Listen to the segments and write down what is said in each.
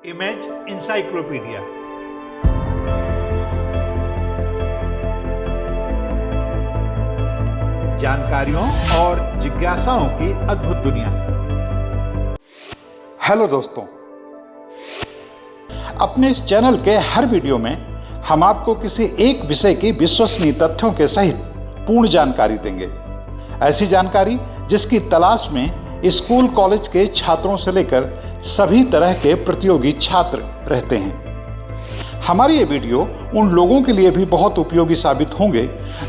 Image encyclopedia. जानकारियों और जिज्ञासाओं की अद्भुत दुनिया। हेलो दोस्तों, अपने इस चैनल के हर वीडियो में हम आपको किसी एक विषय की विश्वसनीय तथ्यों के सहित पूर्ण जानकारी देंगे। ऐसी जानकारी जिसकी तलाश में स्कूल कॉलेज के छात्रों से लेकर सभी तरह के प्रतियोगी छात्र रहते हैं। हमारी ये वीडियो उन लोगों के लिए भी बहुत उपयोगी साबित होंगे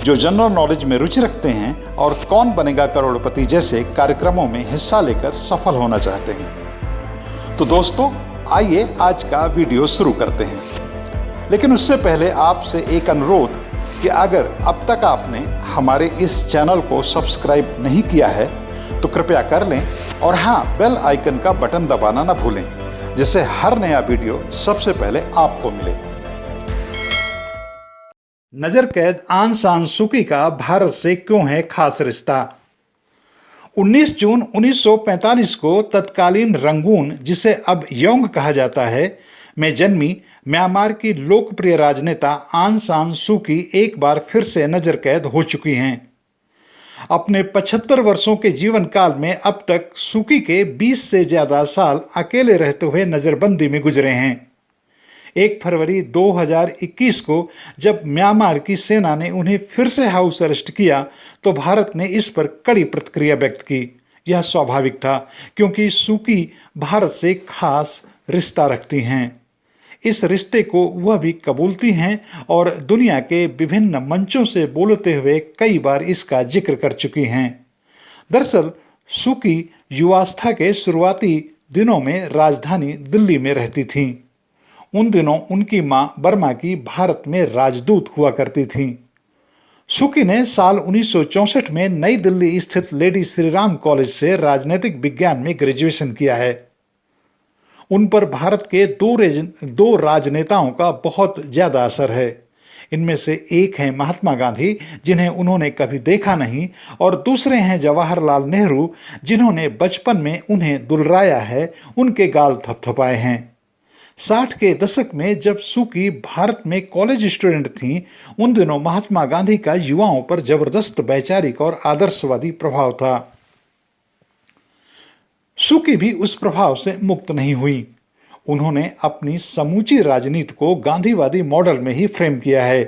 जो जनरल नॉलेज में रुचि रखते हैं और कौन बनेगा करोड़पति जैसे कार्यक्रमों में हिस्सा लेकर सफल होना चाहते हैं। तो दोस्तों, आइए आज का वीडियो शुरू करते हैं। लेकिन उससे पहले आपसे एक अनुरोध कि अगर अब तक आपने हमारे इस चैनल को सब्सक्राइब नहीं किया है तो कृपया कर लें और हाँ, बेल आइकन का बटन दबाना ना भूलें, जिससे हर नया वीडियो सबसे पहले आपको मिले। नजर कैद आंग सान सूकी का भारत से क्यों है खास रिश्ता। 19 जून 1945 को तत्कालीन रंगून, जिसे अब योंग कहा जाता है, में जन्मी म्यांमार की लोकप्रिय राजनेता आंग सान सूकी एक बार फिर से नजर कैद हो चुकी हैं। अपने 75 वर्षों के जीवन काल में अब तक सूकी के 20 से ज्यादा साल अकेले रहते हुए नजरबंदी में गुजरे हैं। 1 फरवरी 2021 को जब म्यांमार की सेना ने उन्हें फिर से हाउस अरेस्ट किया तो भारत ने इस पर कड़ी प्रतिक्रिया व्यक्त की। यह स्वाभाविक था क्योंकि सूकी भारत से खास रिश्ता रखती हैं। इस रिश्ते को वह भी कबूलती हैं और दुनिया के विभिन्न मंचों से बोलते हुए कई बार इसका जिक्र कर चुकी हैं। दरअसल सूकी युवावस्था के शुरुआती दिनों में राजधानी दिल्ली में रहती थीं। उन दिनों उनकी मां बर्मा की भारत में राजदूत हुआ करती थीं। सूकी ने साल 1964 में नई दिल्ली स्थित लेडी श्रीराम कॉलेज से राजनीतिक विज्ञान में ग्रेजुएशन किया है। उन पर भारत के दो राजनेताओं का बहुत ज्यादा असर है। इनमें से एक हैं महात्मा गांधी, जिन्हें उन्होंने कभी देखा नहीं, और दूसरे हैं जवाहरलाल नेहरू, जिन्होंने बचपन में उन्हें दुलराया है, उनके गाल थपथपाए हैं। 60 के दशक में जब सूकी भारत में कॉलेज स्टूडेंट थीं, उन दिनों महात्मा गांधी का युवाओं पर जबरदस्त वैचारिक और आदर्शवादी प्रभाव था। सूकी भी उस प्रभाव से मुक्त नहीं हुई। उन्होंने अपनी समूची राजनीति को गांधीवादी मॉडल में ही फ्रेम किया है।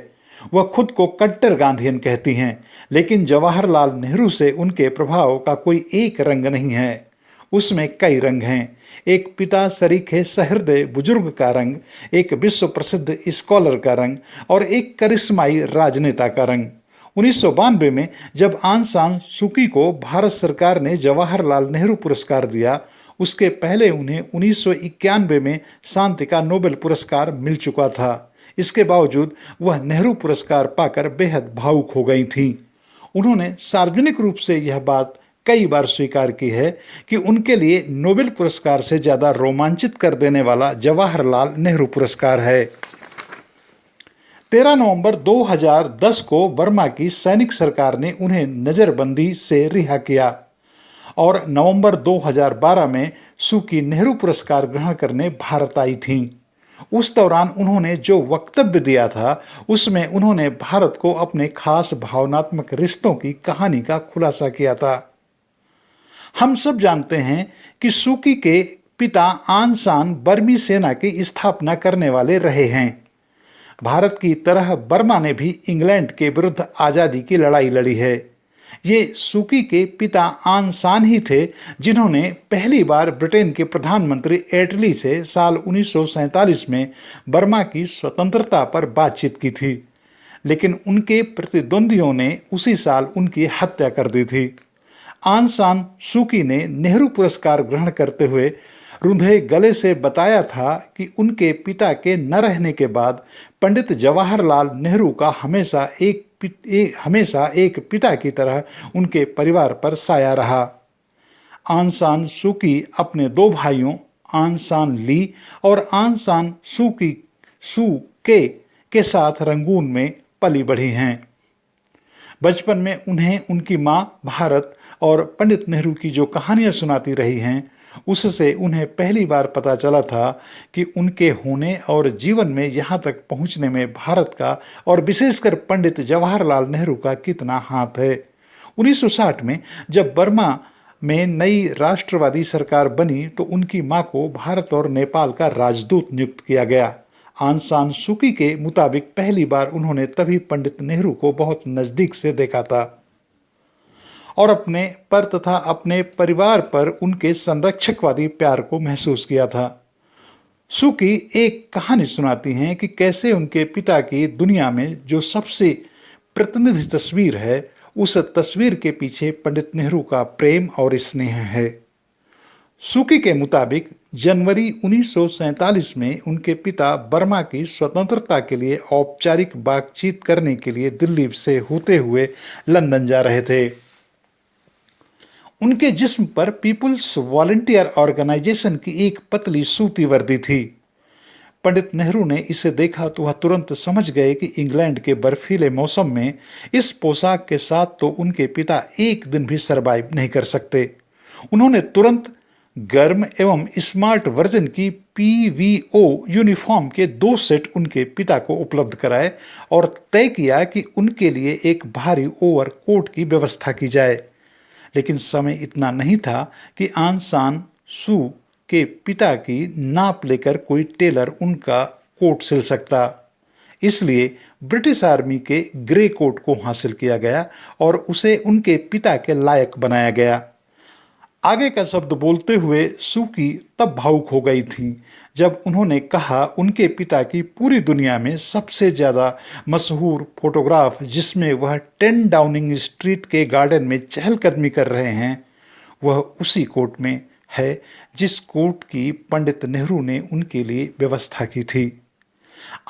वह खुद को कट्टर गांधीयन कहती हैं, लेकिन जवाहरलाल नेहरू से उनके प्रभाव का कोई एक रंग नहीं है। उसमें कई रंग हैं। एक पिता सरीखे सहृदय बुजुर्ग का रंग, एक विश्व प्रसिद्ध स्कॉलर का रंग और एक करिश्माई राजनेता का रंग। 1992 में जब आंग सान सूकी को भारत सरकार ने जवाहरलाल नेहरू पुरस्कार दिया, उसके पहले उन्हें 1991 में शांति का नोबेल पुरस्कार मिल चुका था। इसके बावजूद वह नेहरू पुरस्कार पाकर बेहद भावुक हो गई थीं। उन्होंने सार्वजनिक रूप से यह बात कई बार स्वीकार की है कि उनके लिए नोबेल पुरस्कार से ज़्यादा रोमांचित कर देने वाला जवाहरलाल नेहरू पुरस्कार है। 13 नवंबर 2010 को बर्मा की सैनिक सरकार ने उन्हें नजरबंदी से रिहा किया और नवंबर 2012 में सूकी नेहरू पुरस्कार ग्रहण करने भारत आई थीं। उस दौरान उन्होंने जो वक्तव्य दिया था, उसमें उन्होंने भारत को अपने खास भावनात्मक रिश्तों की कहानी का खुलासा किया था। हम सब जानते हैं कि सूकी के पिता आंग सान बर्मी सेना की स्थापना करने वाले रहे हैं। भारत की तरह बर्मा ने भी इंग्लैंड के विरुद्ध आज़ादी की लड़ाई लड़ी है। ये सूकी के पिता आंग सान ही थे जिन्होंने पहली बार ब्रिटेन के प्रधानमंत्री एटली से साल 1947 में बर्मा की स्वतंत्रता पर बातचीत की थी, लेकिन उनके प्रतिद्वंदियों ने उसी साल उनकी हत्या कर दी थी। आंग सान सूकी ने नेहरू पुरस्कार ग्रहण करते हुए रुंधे गले से बताया था कि उनके पिता के न रहने के बाद पंडित जवाहरलाल नेहरू का हमेशा एक पिता की तरह उनके परिवार पर साया रहा। आंग सान सूकी अपने 2 भाइयों आंग सान ली और आंग सान सू के साथ रंगून में पली बढ़ी हैं। बचपन में उन्हें उनकी मां भारत और पंडित नेहरू की जो कहानियां सुनाती रही हैं, उससे उन्हें पहली बार पता चला था कि उनके होने और जीवन में यहाँ तक पहुँचने में भारत का और विशेषकर पंडित जवाहरलाल नेहरू का कितना हाथ है। 1960 में जब बर्मा में नई राष्ट्रवादी सरकार बनी तो उनकी मां को भारत और नेपाल का राजदूत नियुक्त किया गया। आंग सान सूकी के मुताबिक पहली बार उन्होंने तभी पंडित नेहरू को बहुत नजदीक से देखा था और अपने पर तथा अपने परिवार पर उनके संरक्षकवादी प्यार को महसूस किया था। सूकी एक कहानी सुनाती हैं कि कैसे उनके पिता की दुनिया में जो सबसे प्रतिनिधि तस्वीर है, उस तस्वीर के पीछे पंडित नेहरू का प्रेम और स्नेह है। सूकी के मुताबिक जनवरी 1947 में उनके पिता बर्मा की स्वतंत्रता के लिए औपचारिक बातचीत करने के लिए दिल्ली से होते हुए लंदन जा रहे थे। उनके जिस्म पर पीपुल्स वॉलंटियर ऑर्गेनाइजेशन की एक पतली सूती वर्दी थी। पंडित नेहरू ने इसे देखा तो वह तुरंत समझ गए कि इंग्लैंड के बर्फीले मौसम में इस पोशाक के साथ तो उनके पिता एक दिन भी सरवाइव नहीं कर सकते। उन्होंने तुरंत गर्म एवं स्मार्ट वर्जन की PVO यूनिफॉर्म के 2 सेट उनके पिता को उपलब्ध कराए और तय किया कि उनके लिए एक भारी ओवर कोट की व्यवस्था की जाए। लेकिन समय इतना नहीं था कि आंग सान सू के पिता की नाप लेकर कोई टेलर उनका कोट सिल सकता। इसलिए ब्रिटिश आर्मी के ग्रे कोट को हासिल किया गया और उसे उनके पिता के लायक बनाया गया। आगे का शब्द बोलते हुए सूकी तब भावुक हो गई थी जब उन्होंने कहा उनके पिता की पूरी दुनिया में सबसे ज़्यादा मशहूर फोटोग्राफ जिसमें वह 10 डाउनिंग स्ट्रीट के गार्डन में चहलकदमी कर रहे हैं, वह उसी कोट में है जिस कोट की पंडित नेहरू ने उनके लिए व्यवस्था की थी।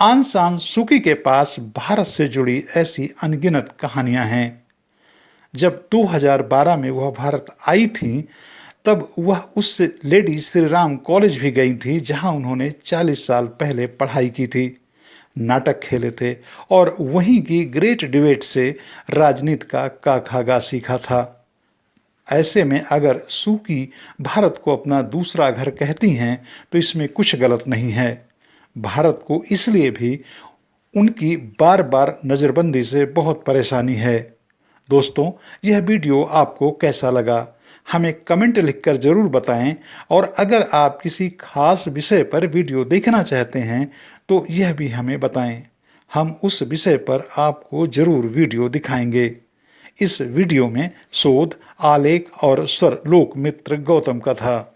आंग सान सूकी के पास भारत से जुड़ी ऐसी अनगिनत कहानियां हैं। जब 2012 में वह भारत आई थीं, तब वह उस लेडी श्री राम कॉलेज भी गई थी जहां उन्होंने 40 साल पहले पढ़ाई की थी, नाटक खेले थे और वहीं की ग्रेट डिबेट से राजनीति का खागा सीखा था। ऐसे में अगर सूकी भारत को अपना दूसरा घर कहती हैं तो इसमें कुछ गलत नहीं है। भारत को इसलिए भी उनकी बार बार नज़रबंदी से बहुत परेशानी है। दोस्तों, यह वीडियो आपको कैसा लगा हमें कमेंट लिखकर ज़रूर बताएं और अगर आप किसी खास विषय पर वीडियो देखना चाहते हैं तो यह भी हमें बताएं। हम उस विषय पर आपको ज़रूर वीडियो दिखाएंगे। इस वीडियो में शोध, आलेख और स्वर लोकमित्र गौतम का था।